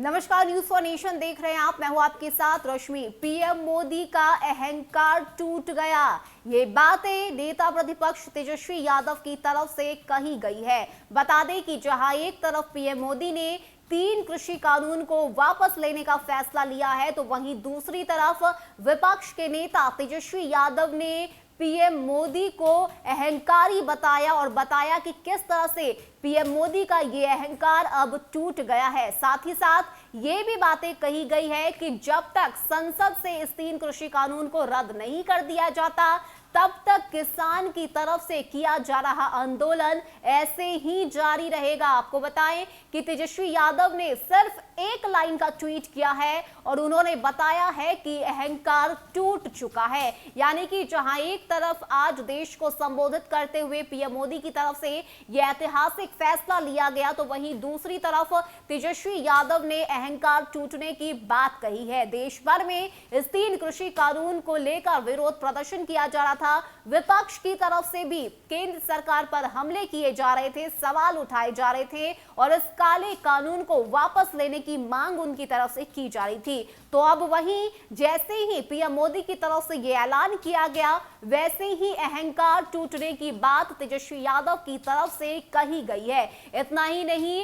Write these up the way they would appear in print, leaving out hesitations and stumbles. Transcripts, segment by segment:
नमस्कार, news for nation देख रहे हैं आप। मैं हूं आपके साथ रश्मि। पीएम मोदी का अहंकार टूट गया, ये बातें नेता प्रतिपक्ष तेजस्वी यादव की तरफ से कही गई है। बता दें कि जहां एक तरफ पीएम मोदी ने 3 कृषि कानून को वापस लेने का फैसला लिया है, तो वहीं दूसरी तरफ विपक्ष के नेता तेजस्वी यादव ने पीएम मोदी को अहंकारी बताया और बताया कि किस तरह से पीएम मोदी का ये अहंकार अब टूट गया है। साथ ही साथ ये भी बातें कही गई है कि जब तक संसद से इस 3 कृषि कानून को रद्द नहीं कर दिया जाता, तब तक किसान की तरफ से किया जा रहा आंदोलन ऐसे ही जारी रहेगा। आपको बताएं कि तेजस्वी यादव ने सिर्फ एक लाइन का ट्वीट किया है और उन्होंने बताया है कि अहंकार टूट चुका है। यानी कि जहां एक तरफ आज देश को संबोधित करते हुए पीएम मोदी की तरफ से यह ऐतिहासिक फैसला लिया गया, तो वहीं दूसरी तरफ तेजस्वी यादव ने अहंकार टूटने की बात कही है। देश भर में इस 3 कृषि कानून को लेकर विरोध प्रदर्शन किया जा रहा था। विपक्ष की तरफ से भी केंद्र सरकार पर हमले किए जा रहे थे, सवाल उठाए जा रहे थे और इस काले कानून को वापस लेने की मांग उनकी तरफ से की जा रही थी। तो अब वहीं जैसे ही पीएम मोदी की तरफ से यह ऐलान किया गया, वैसे ही अहंकार टूटने की बात तेजस्वी यादव की तरफ से कही गई है। इतना ही नहीं,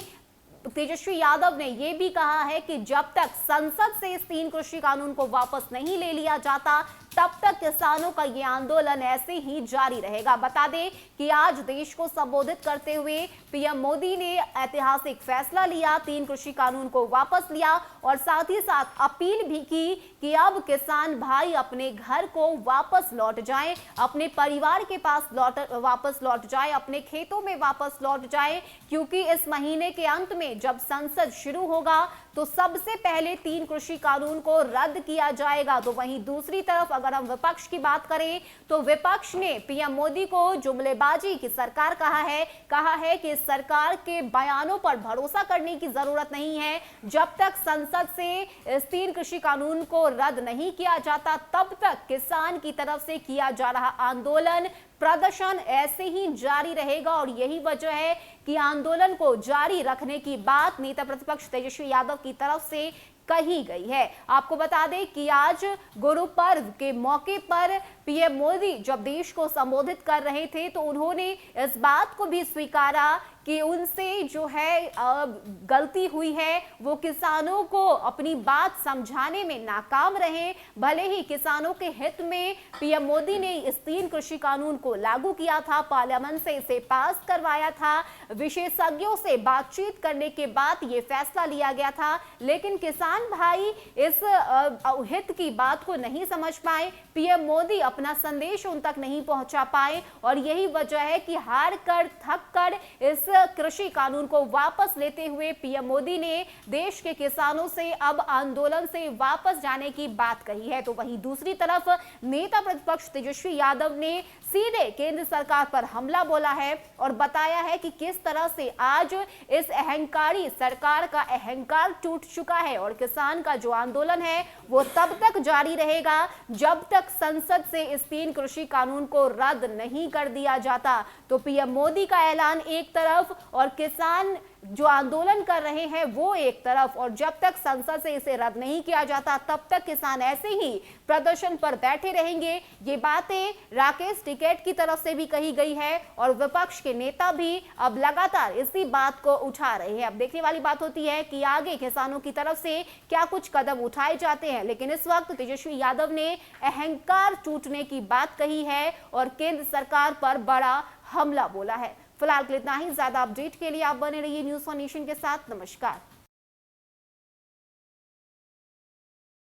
तेजस्वी यादव ने यह भी कहा है कि जब तक संसद से इस 3 कृषि कानून को वापस नहीं ले लिया जाता, तब तक किसानों का यह आंदोलन ऐसे ही जारी रहेगा। बता दें कि आज देश को संबोधित करते हुए पीएम मोदी ने ऐतिहासिक फैसला लिया, 3 कृषि कानून को वापस लिया और साथ ही साथ अपील भी की कि अब किसान भाई अपने घर को वापस लौट जाएं, अपने परिवार के पास वापस लौट जाएं, अपने खेतों में वापस लौट जाएं, क्योंकि इस महीने के अंत में जब संसद शुरू होगा तो सबसे पहले 3 कृषि कानून को रद्द किया जाएगा। तो वहीं दूसरी तरफ अगर हम विपक्ष की बात करें, तो विपक्ष ने पीएम मोदी को जुमलेबाजी की सरकार कहा है कि सरकार के बयानों पर भरोसा करने की जरूरत नहीं है। जब तक संसद से इस 3 कृषि कानून को रद्द नहीं किया जाता, तब तक किसान की तरफ से किया जा रहा आंदोलन प्रदर्शन ऐसे ही जारी रहेगा और यही वजह है कि आंदोलन को जारी रखने की बात नेता प्रतिपक्ष तेजस्वी यादव की तरफ से कही गई है। आपको बता दें कि आज गुरु पर्व के मौके पर पीएम मोदी जब देश को संबोधित कर रहे थे, तो उन्होंने इस बात को भी स्वीकारा कि उनसे जो है गलती हुई है, वो किसानों को अपनी बात समझाने में नाकाम रहे। भले ही किसानों के हित में पीएम मोदी ने इस 3 कृषि कानून को लागू किया था, पार्लियामेंट से इसे पास करवाया था, विशेषज्ञों से बातचीत करने के बाद ये फैसला लिया गया था, लेकिन किसान भाई इस हित की बात को नहीं समझ पाए, पीएम मोदी अपना संदेश उन तक नहीं पहुंचा पाए और यही वजह है कि हार कर थक कर इस कृषि कानून को वापस लेते हुए पीएम मोदी ने देश के किसानों से अब आंदोलन से वापस जाने की बात कही है। तो वहीं दूसरी तरफ नेता प्रतिपक्ष तेजस्वी यादव ने सीधे केंद्र सरकार पर हमला बोला है और बताया है कि किस तरह से आज इस अहंकारी सरकार का अहंकार टूट चुका है और किसान का जो आंदोलन है वो तब तक जारी रहेगा जब तक संसद से इस 3 कृषि कानून को रद्द नहीं कर दिया जाता। तो पीएम मोदी का ऐलान एक तरफ और किसान जो आंदोलन कर रहे हैं वो एक तरफ, और जब तक संसद से इसे रद्द नहीं किया जाता तब तक किसान ऐसे ही प्रदर्शन पर बैठे रहेंगे। ये बातें राकेश टिकैत की तरफ से भी कही गई है और विपक्ष के नेता भी अब लगातार इसी बात को उठा रहे हैं। अब देखने वाली बात होती है कि आगे किसानों की तरफ से क्या कुछ कदम उठाए जाते हैं, लेकिन इस वक्त तेजस्वी यादव ने अहंकार टूटने की बात कही है और केंद्र सरकार पर बड़ा हमला बोला है। फिलहाल के लिए इतना ही। ज्यादा अपडेट के लिए आप बने रहिए न्यूज फॉर नेशन के साथ। नमस्कार।